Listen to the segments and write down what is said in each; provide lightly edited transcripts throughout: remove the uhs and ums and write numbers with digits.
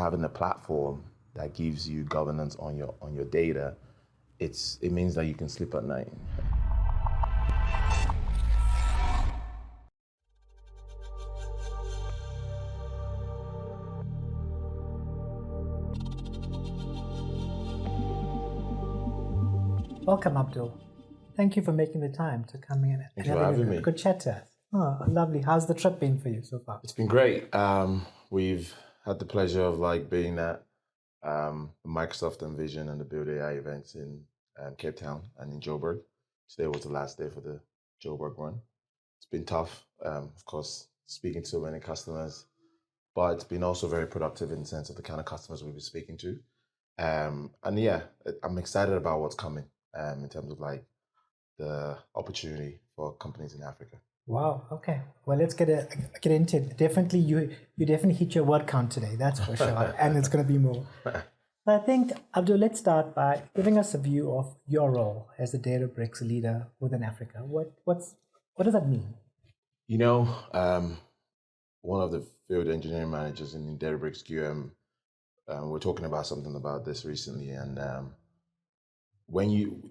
having a platform that gives you governance on your data, it means that you can sleep at night. Welcome, Abdul. Thank you for making the time to come in and having a good chat to us. Oh, lovely. How's the trip been for you so far? It's been great. We've had the pleasure of being at Microsoft Envision and the Build AI events in Cape Town and in Joburg. Today was the last day for the Joburg one. It's been tough, of course, speaking to so many customers, but it's been also very productive in the sense of the kind of customers we've been speaking to. And yeah, I'm excited about what's coming in terms of the opportunity for companies in Africa. Wow. Okay. Well, let's get into it. Definitely, you definitely hit your word count today. That's for sure, and it's going to be more. I think, Abdul, let's start by giving us a view of your role as a Databricks leader within Africa. What does that mean? One of the field engineering managers in Databricks QM, we're talking about something about this recently, and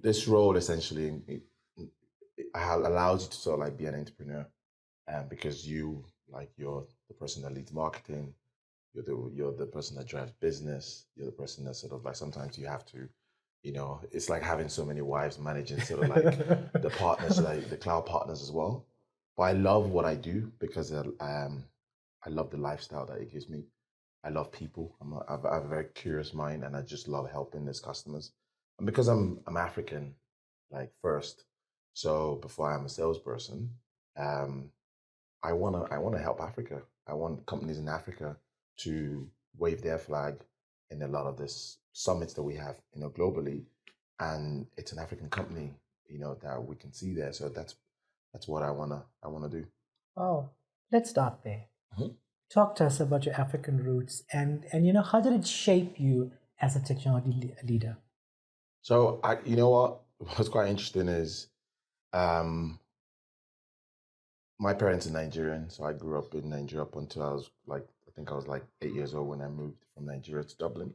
this role essentially allows you to sort of be an entrepreneur, because you're the person that leads marketing, you're the person that drives business, you're the person that sort of sometimes you have to, it's like having so many wives managing sort of the partners, the cloud partners as well. But I love what I do because I love the lifestyle that it gives me. I love people. I have a very curious mind, and I just love helping these customers. And because I'm African, first, so before I'm a salesperson, I wanna help Africa. I want companies in Africa to wave their flag in a lot of this summits that we have, globally, and it's an African company, that we can see there. So that's what I wanna do. Oh, let's start there. Mm-hmm. Talk to us about your African roots, and how did it shape you as a technology leader? So what's quite interesting is, my parents are Nigerian, so I grew up in Nigeria up until I was I was 8 years old when I moved from Nigeria to Dublin.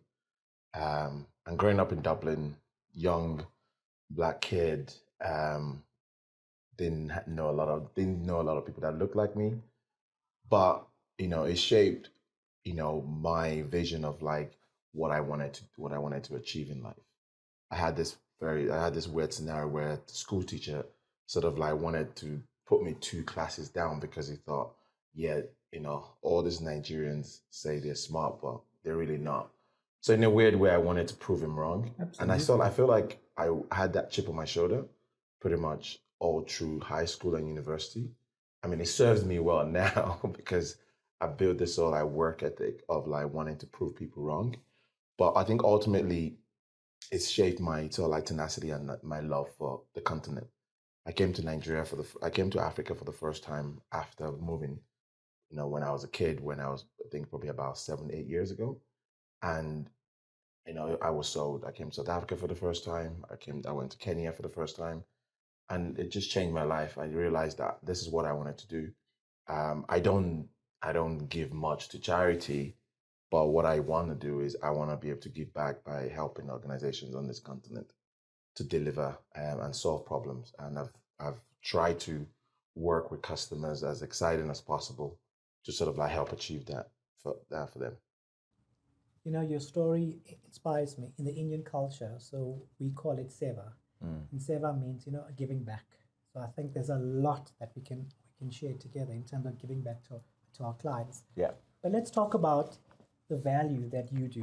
And growing up in Dublin, young Black kid, didn't know a lot of people that looked like me, but it shaped my vision of what I wanted to achieve in life. I had this weird scenario where the school teacher sort of wanted to put me 2 classes down because he thought, yeah, all these Nigerians say they're smart, but they're really not. So in a weird way, I wanted to prove him wrong. Absolutely. And I feel like I had that chip on my shoulder pretty much all through high school and university. I mean, it serves me well now because I built this whole work ethic of wanting to prove people wrong. But I think ultimately it's shaped my sort of tenacity and my love for the continent. I came to Africa for the first time after moving, when I was a kid, when I was, I think, probably about 7, 8 years ago. And, I was sold. I came to South Africa for the first time. I went to Kenya for the first time, and it just changed my life. I realized that this is what I wanted to do. I don't give much to charity, but what I want to do is I want to be able to give back by helping organizations on this continent to deliver and solve problems. And I've tried to work with customers as exciting as possible to sort of help achieve that for them. Your story inspires me in the Indian culture. So we call it seva. And seva means, giving back. So I think there's a lot that we can share together in terms of giving back to our clients. Yeah. But let's talk about the value that you do.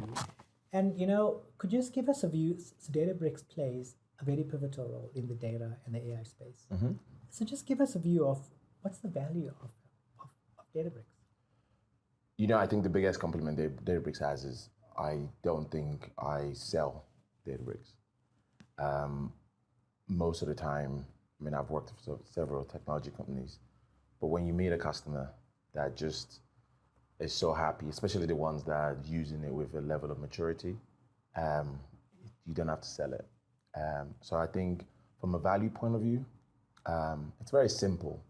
And, could you just give us a view? So Databricks plays a very pivotal role in the data and the AI space. Mm-hmm. So just give us a view of what's the value of Databricks. I think the biggest compliment Databricks has is I don't think I sell Databricks. Most of the time, I've worked for several technology companies, but when you meet a customer that just is so happy, especially the ones that are using it with a level of maturity, you don't have to sell it. So I think from a value point of view, it's very simple.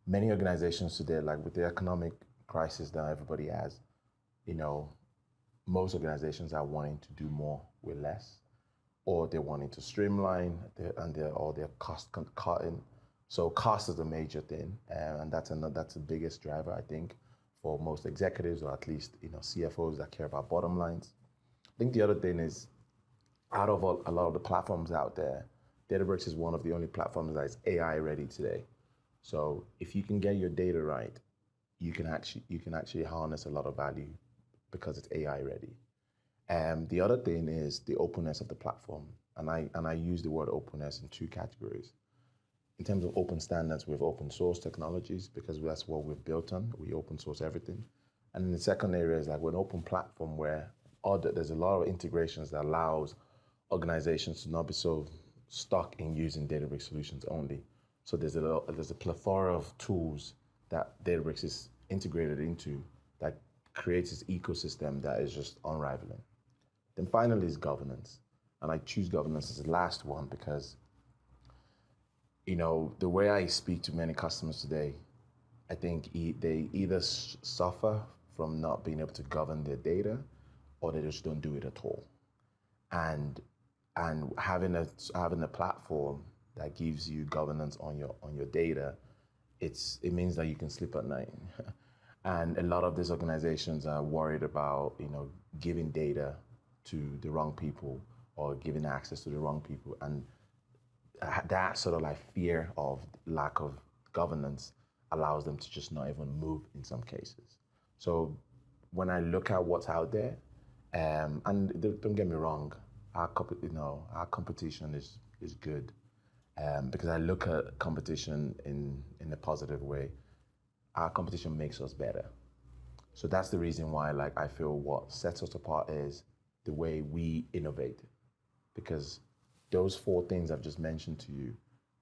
Many organizations today, with the economic crisis that everybody has, most organizations are wanting to do more with less, or they're wanting to streamline or they're cutting. So cost is a major thing, and that's the biggest driver, I think, for most executives, or at least CFOs that care about bottom lines. I think the other thing is, out of a lot of the platforms out there, Databricks is one of the only platforms that is AI ready today. So if you can get your data right, you can actually harness a lot of value because it's AI ready. And the other thing is the openness of the platform. And I use the word openness in two categories. In terms of open standards, we have open source technologies because that's what we've built on. We open source everything. And then the second area is like we're an open platform where there's a lot of integrations that allows organizations to not be so stuck in using Databricks solutions only. So there's a plethora of tools that Databricks is integrated into that creates this ecosystem that is just unrivaling. Then finally is governance. And I choose governance as the last one because, the way I speak to many customers today, I think they either suffer from not being able to govern their data, or they just don't do it at all. And having a platform that gives you governance on your data, it means that you can sleep at night. And a lot of these organizations are worried about giving data to the wrong people or giving access to the wrong people, and that sort of like fear of lack of governance allows them to just not even move in some cases. So when I look at what's out there, and don't get me wrong, our competition is good, because I look at competition in a positive way. Our competition makes us better. So that's the reason why, like, I feel what sets us apart is the way we innovate, because those four things I've just mentioned to you,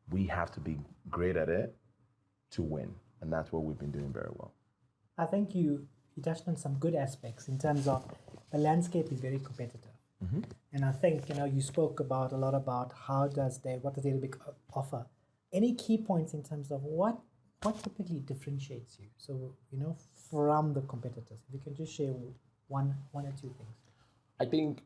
we have to be great at it to win, and that's what we've been doing very well. I think you touched on some good aspects in terms of the landscape is very competitive. And I think, you spoke about a lot about what does Databricks offer. Any key points in terms of what typically differentiates you? So, from the competitors, if you can just share one or two things.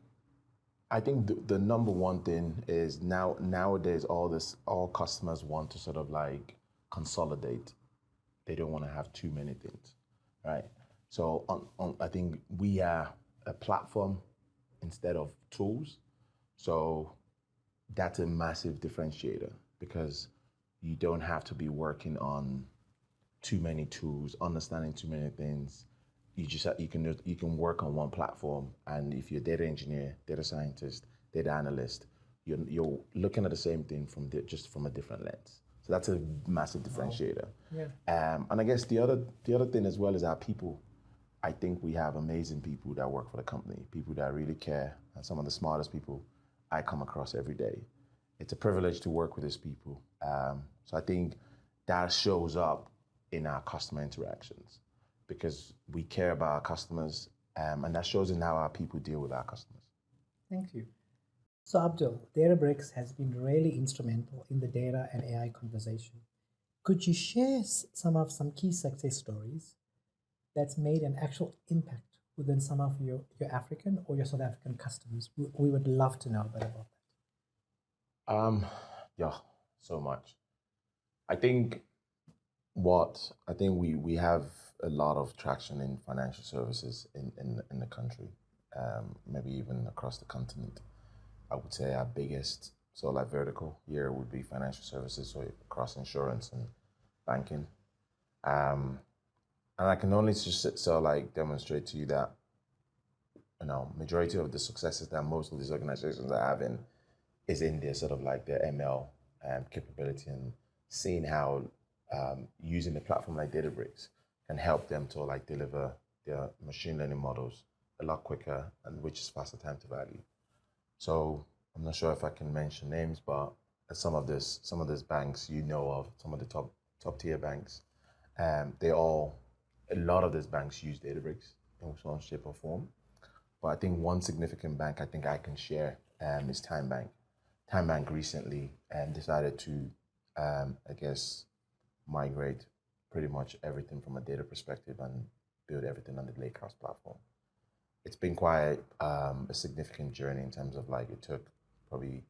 I think the number one thing is nowadays all customers want to sort of like consolidate. They don't want to have too many things, right? So I think we are a platform instead of tools. So that's a massive differentiator because you don't have to be working on too many tools, understanding too many things. You can work on one platform, and if you're a data engineer, data scientist, data analyst, you're looking at the same thing just from a different lens. So that's a massive differentiator. Yeah. And I guess the other thing as well is our people. I think we have amazing people that work for the company, people that really care, and some of the smartest people I come across every day. It's a privilege to work with these people. So I think that shows up in our customer interactions because we care about our customers, and that shows in how our people deal with our customers. Thank you. So Abdul, Databricks has been really instrumental in the data and AI conversation. Could you share some key success stories that's made an actual impact within some of your African or your South African customers? We would love to know a bit about that. Yeah, so much. I think we have a lot of traction in financial services in the country, maybe even across the continent. I would say our biggest vertical here would be financial services, so across insurance and banking. And I can only just demonstrate to you that majority of the successes that most of these organizations are having is in their sort of like their ML capability, and seeing how using a platform like Databricks can help them to like deliver their machine learning models a lot quicker, and which is faster time to value. So I'm not sure if I can mention names, but some of these banks of, some of the top tier banks, a lot of these banks use Databricks in some shape or form. But I think one significant bank I think I can share is Time Bank. Time Bank recently decided to, migrate pretty much everything from a data perspective and build everything on the Lakehouse platform. it's been quite a significant journey in terms of like it took probably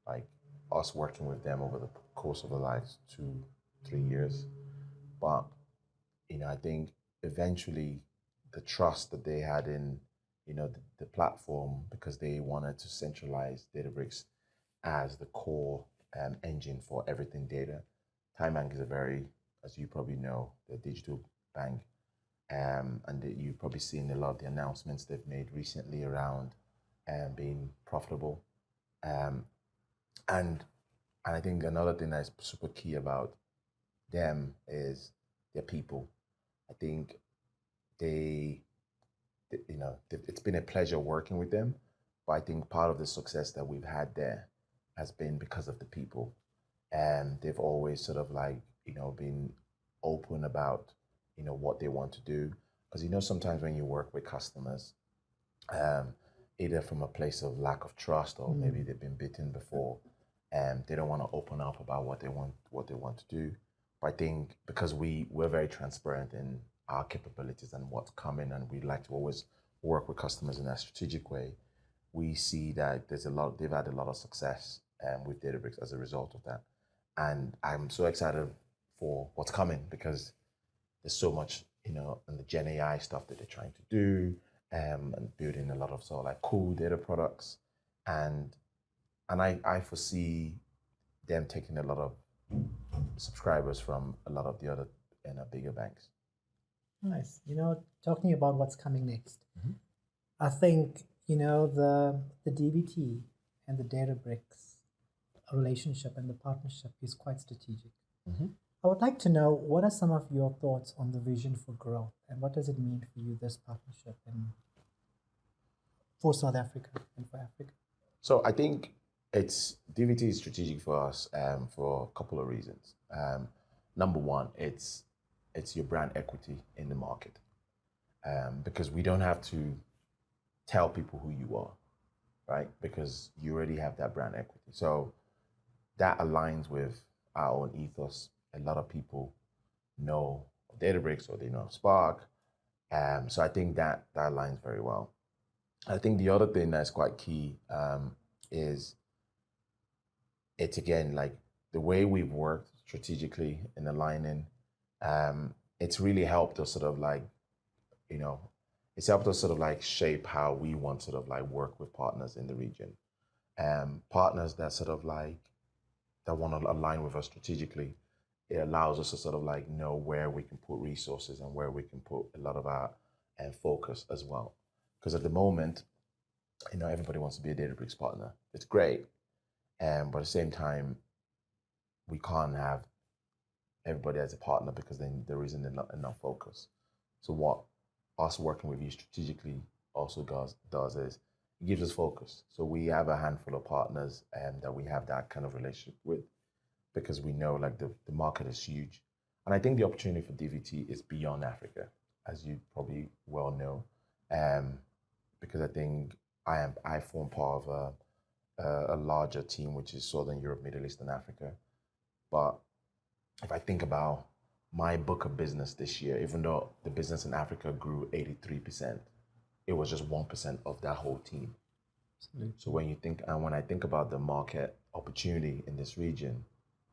like us working with them over the course of the last 2 3 years. But I think eventually the trust that they had in the platform, because they wanted to centralize Databricks as the core engine for everything data. Time Bank is a very, as you probably know, the digital bank, and that you've probably seen a lot of the announcements they've made recently around being profitable. Um, and and I think another thing that's super key about them is their people. I think they, it's been a pleasure working with them, but I think part of the success that we've had there has been because of the people, and they've always sort of like been open about what they want to do, because sometimes when you work with customers, um, either from a place of lack of trust or maybe they've been bitten before, and they don't want to open up about what they want to do. But I think because we're very transparent in our capabilities and what's coming, and we like to always work with customers in a strategic way, we see that they've had a lot of success with Databricks as a result of that. And I'm so excited for what's coming, because there's so much, in the Gen AI stuff that they're trying to do, and building a lot of sort of like cool data products. And I foresee them taking a lot of subscribers from a lot of the other bigger banks. Nice. Talking about what's coming next, Mhm. I think the DBT and the Databricks relationship and the partnership is quite strategic. Mhm. I would like to know, what are some of your thoughts on the vision for growth, and what does it mean for you, this partnership, and for South Africa and for Africa? So I think it's DVT is strategic for us for a couple of reasons. Number one, it's your brand equity in the market, because we don't have to tell people who you are, right? Because you already have that brand equity. So that aligns with our own ethos. A lot of people know Databricks or they know Spark. So I think that aligns very well. I think the other thing that's quite key is it's again like the way we've worked strategically in aligning. It's really helped us sort of like you know it's helped us sort of like shape how we want to sort of like work with partners in the region, partners that sort of like that want to align with us strategically. It allows us to sort of like know where we can put resources and where we can put a lot of our focus as well. Because at the moment, everybody wants to be a Databricks partner. It's great, but at the same time, we can't have everybody as a partner, because then there isn't enough focus. So what us working with you strategically also does is it gives us focus. So we have a handful of partners that we have that kind of relationship with, because we know like the market is huge. And I think the opportunity for DVT is beyond Africa, as you probably well know, um, because I think I form part of a larger team, which is Southern Europe, Middle East, and Africa. But if I think about my book of business this year, even though the business in Africa grew 83%, it was just 1% of that whole team. Absolutely. So when I think about the market opportunity in this region,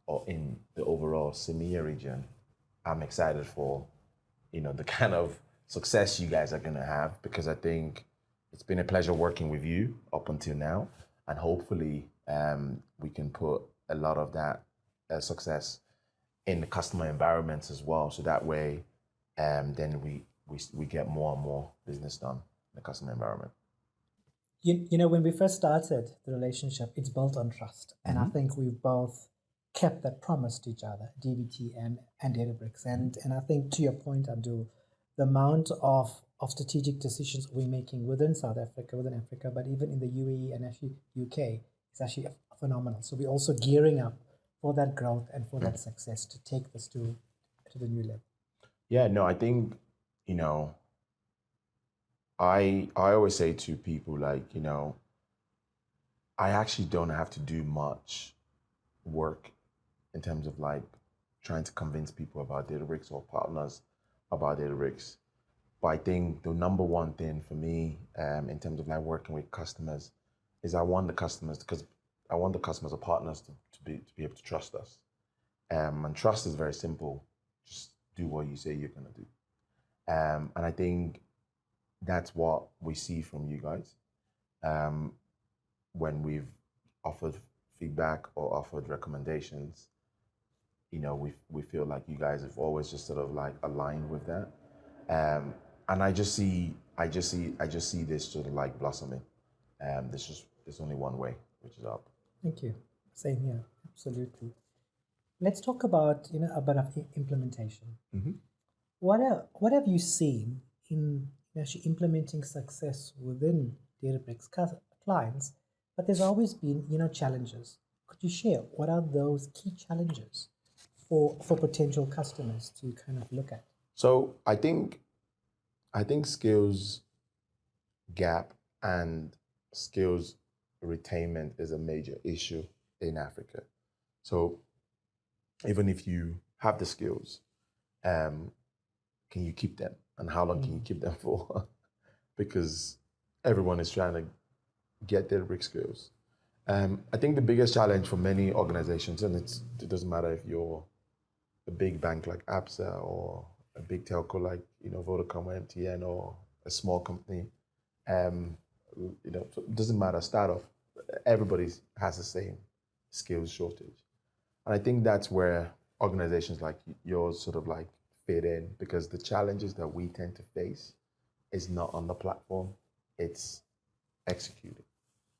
or in the overall EMEA region, I'm excited for the kind of success you guys are going to have, because I think it's been a pleasure working with you up until now, and hopefully we can put a lot of that success in the customer environments as well, so that way then we get more and more business done in the customer environment. When we first started the relationship, it's built on trust. And I think we've both kept that promise to each other, DBT and Databricks. And I think, to your point, Abdul, the amount of strategic decisions we're making within South Africa, within Africa, but even in the UAE and actually UK, is actually phenomenal. So we're also gearing up for that growth and for that success to take this to the new level. Yeah, no, I think, you know, I always say to people like, I actually don't have to do much work in terms of like trying to convince people about Databricks or partners about Databricks. But I think the number one thing for me, in terms of like working with customers, is I want the customers, because I want the customers or partners to be able to trust us. And trust is very simple. Just do what you say you're gonna do. And I think that's what we see from you guys, when we've offered feedback or offered recommendations. We feel like you guys have always just sort of like aligned with that. And I just see this sort of like blossoming. There's only one way, which is up. Thank you. Same here. Absolutely. Let's talk about a bit of implementation. What have you seen in actually implementing success within Databricks clients? But there's always been challenges. Could you share what are those key challenges for potential customers to kind of look at? So I think skills gap and skills retainment is a major issue in Africa. So even if you have the skills, can you keep them? And how long can you keep them for? Because everyone is trying to get their brick skills. I think the biggest challenge for many organizations, and it doesn't matter if you're a big bank like ABSA or a big telco like Vodacom or MTN, or a small company, so it doesn't matter, startup, everybody has the same skills shortage. And I think that's where organizations like yours sort of like fit in, because the challenges that we tend to face is not on the platform, it's executing,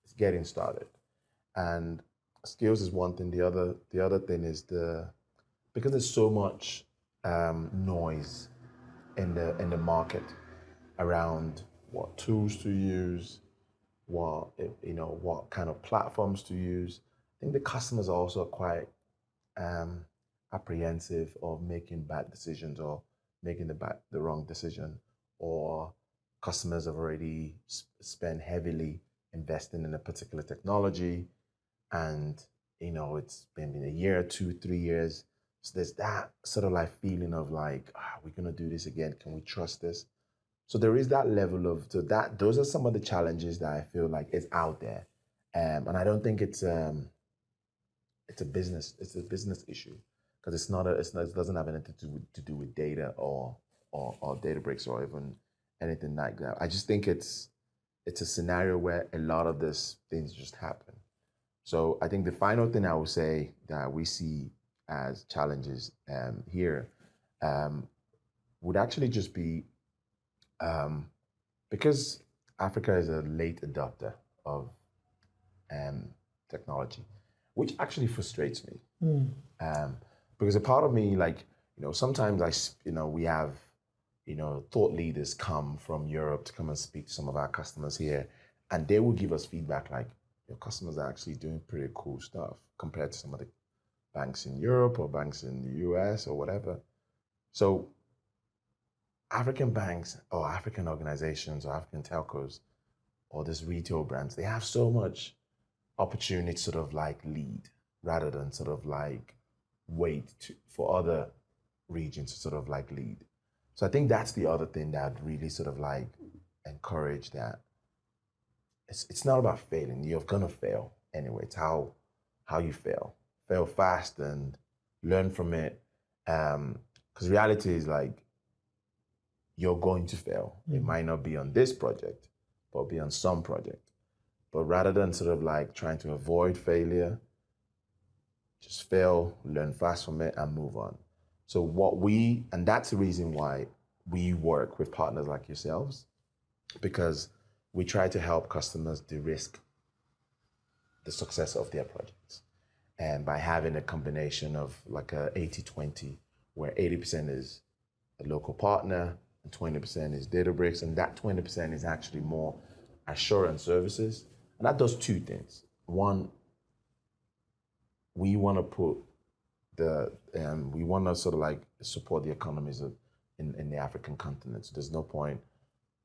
it's getting started. And skills is one thing. The other thing is because there's so much noise in the market around what tools to use, what kind of platforms to use. I think the customers are also quite apprehensive of making bad decisions, or making the wrong decision, or customers have already spent heavily investing in a particular technology, and it's been a year, 2, 3 years. So there's that sort of like feeling of like, we're gonna do this again. Can we trust this? So there is that level of those are some of the challenges that I feel like is out there, and I don't think it's a business issue, because it doesn't have anything to do with data or Databricks or even anything like that. I just think it's a scenario where a lot of these things just happen. So I think the final thing I would say that we see as challenges here would actually just be, because Africa is a late adopter of technology, which actually frustrates me. Because a part of me, like, sometimes we have, thought leaders come from Europe to come and speak to some of our customers here, and they will give us feedback like, your customers are actually doing pretty cool stuff compared to some of the banks in Europe or banks in the US or whatever. So African banks or African organizations or African telcos or these retail brands, they have so much opportunity to sort of like lead, rather than sort of like for other regions to sort of like lead. So I think that's the other thing that really sort of like encourage that. It's not about failing. You're gonna fail anyway. It's how you fail. Fail fast and learn from it. Because reality is like, you're going to fail. It might not be on this project, but be on some project. But rather than sort of like trying to avoid failure, just fail, learn fast from it, and move on. So and that's the reason why we work with partners like yourselves, because we try to help customers de-risk the success of their projects. And by having a combination of like a 80-20, where 80% is a local partner and 20% is Databricks, and that 20% is actually more assurance services. And that does two things. One, we want to sort of like support the economies in the African continent. So there's no point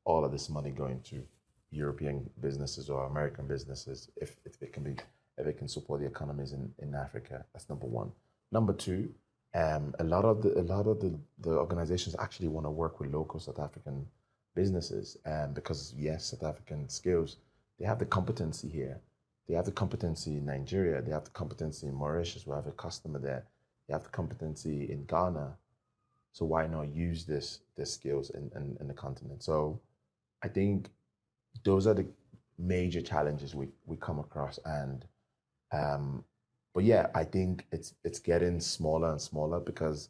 all of this money going to European businesses or American businesses if it can support the economies in Africa. That's number one. Number two, a lot of the organizations actually want to work with local South African businesses, because yes, South African skills, they have the competency here. They have the competency in Nigeria. They have the competency in Mauritius. We have a customer there. They have the competency in Ghana. So why not use this skills in the continent? So I think those are the major challenges we come across. And but yeah, I think it's getting smaller and smaller because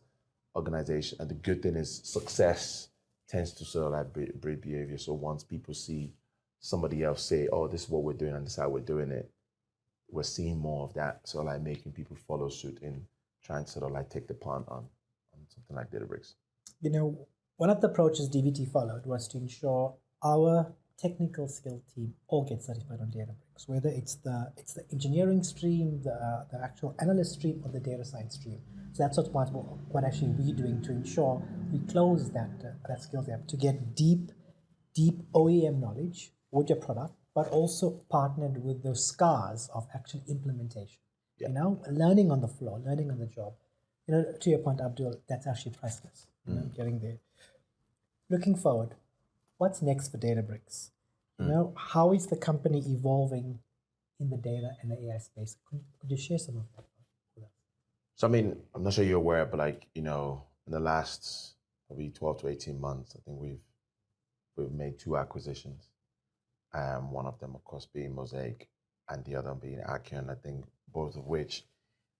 organization, and the good thing is success tends to sort of like breed behavior. So once people see somebody else say, oh, this is what we're doing and this is how we're doing it, we're seeing more of that. So like making people follow suit in trying to sort of like take the punt on something like Databricks. You know, one of the approaches DVT followed was to ensure our technical skill team all get certified on Databricks, whether it's the engineering stream, the actual analyst stream, or the data science stream. So that's what actually we're doing to ensure we close that skills gap to get deep OEM knowledge with your product, but also partnered with those scars of actual implementation. Yeah. You know, learning on the floor, learning on the job. You know, to your point, Abdul, that's actually priceless. You know, getting there. Looking forward, what's next for Databricks? You know, how is the company evolving in the data and the AI space? Could you share some of that with us? So I mean, I'm not sure you're aware, but like, you know, in the last probably 12 to 18 months, I think we've made 2 acquisitions. One of them, of course, being Mosaic, and the other being Acuan. I think both of which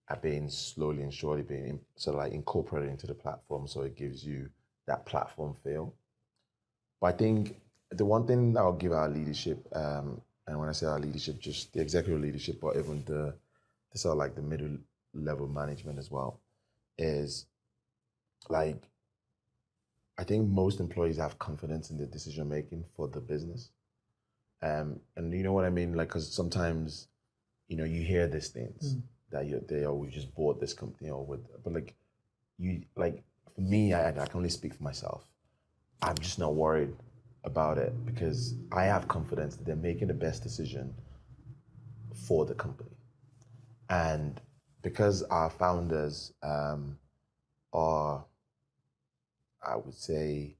are being slowly and surely being sort of like incorporated into the platform, so it gives you that platform feel. But I think the one thing that I'll give our leadership, and when I say our leadership, just the executive leadership, but even the sort of like the middle level management as well, is like, I think most employees have confidence in the decision making for the business. And you know what I mean? Like, because sometimes, you know, you hear these things that we just bought this company or with, but like, for me, I can only speak for myself. I'm just not worried about it because I have confidence that they're making the best decision for the company. And because our founders are, I would say,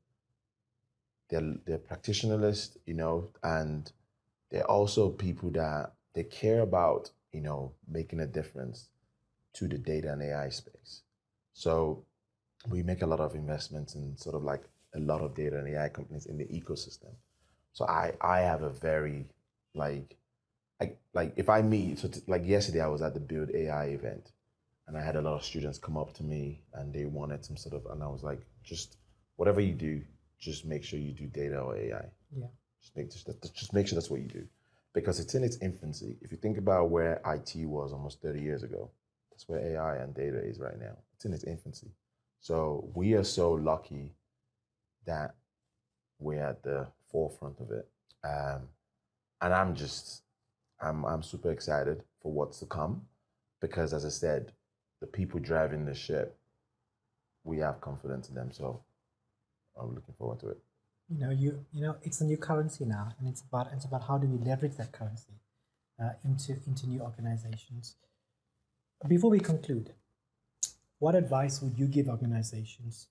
they're practitionalists, you know, and they're also people that they care about, you know, making a difference to the data and AI space. So we make a lot of investments in sort of like a lot of data and AI companies in the ecosystem. So I have a very like if I meet, like yesterday I was at the Build AI event and I had a lot of students come up to me and they wanted some sort of, and I was like, just whatever you do, just make sure you do data or AI. Yeah. Just make sure that's what you do, because it's in its infancy. If you think about where IT was almost 30 years ago, that's where AI and data is right now. It's in its infancy. So we are so lucky that we're at the forefront of it. And I'm super excited for what's to come, because as I said, the people driving the ship, we have confidence in them. So I'm looking forward to it. You know, it's a new currency now, and it's about how do we leverage that currency into new organizations. Before we conclude, what advice would you give organizations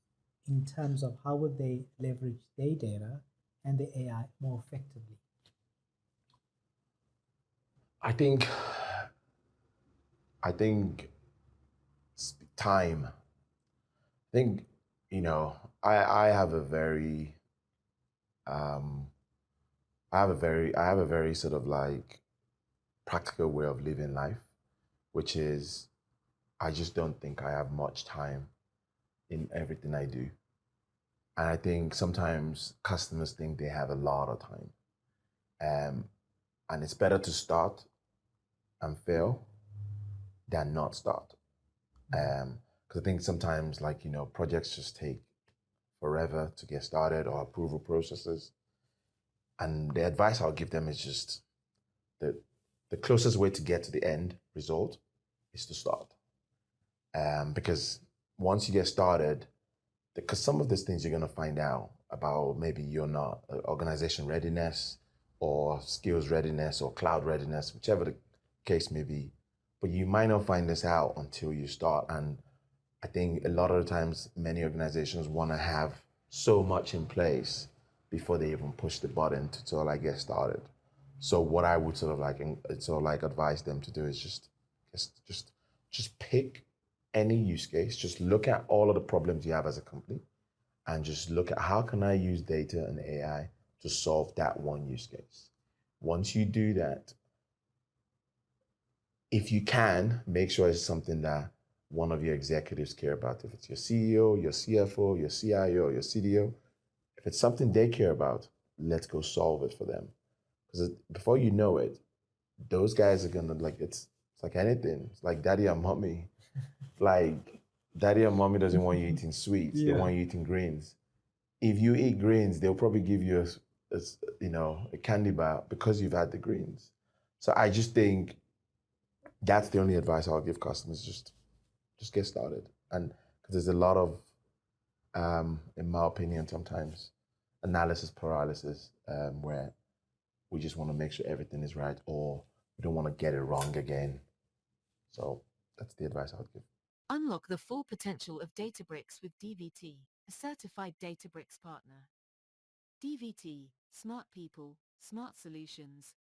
in terms of how would they leverage their data and the AI more effectively? I think time. I think, you know, I have a very um, I have a very sort of like practical way of living life, which is I just don't think I have much time in everything I do. And I think sometimes customers think they have a lot of time. And it's better to start and fail than not start. Because I think sometimes, like, you know, projects just take forever to get started, or approval processes. And the advice I'll give them is just that the closest way to get to the end result is to start. Because once you get started, because some of these things you're going to find out about, maybe you're not organization readiness or skills readiness or cloud readiness, whichever the case may be, but you might not find this out until you start. And I think a lot of the times many organizations want to have so much in place before they even push the button to sort of like get started. So what I would sort of like advise them to do is just just just pick any use case. Just look at all of the problems you have as a company, and just look at how can I use data and AI to solve that one use case. Once you do that, if you can, make sure it's something that one of your executives care about. If it's your CEO, your CFO, your CIO, your CDO, if it's something they care about, let's go solve it for them. Because before you know it, those guys are gonna like it's like anything. It's like daddy and mommy. Like daddy and mommy doesn't want you eating sweets. They want you eating greens. If you eat greens, they'll probably give you a candy bar because you've had the greens. So I just think that's the only advice I'll give customers. Just get started. And because there's a lot of in my opinion, sometimes analysis paralysis, where we just want to make sure everything is right, or we don't want to get it wrong again. So that's the advice I would give. Unlock the full potential of Databricks with DVT, a certified Databricks partner. DVT, smart people, smart solutions.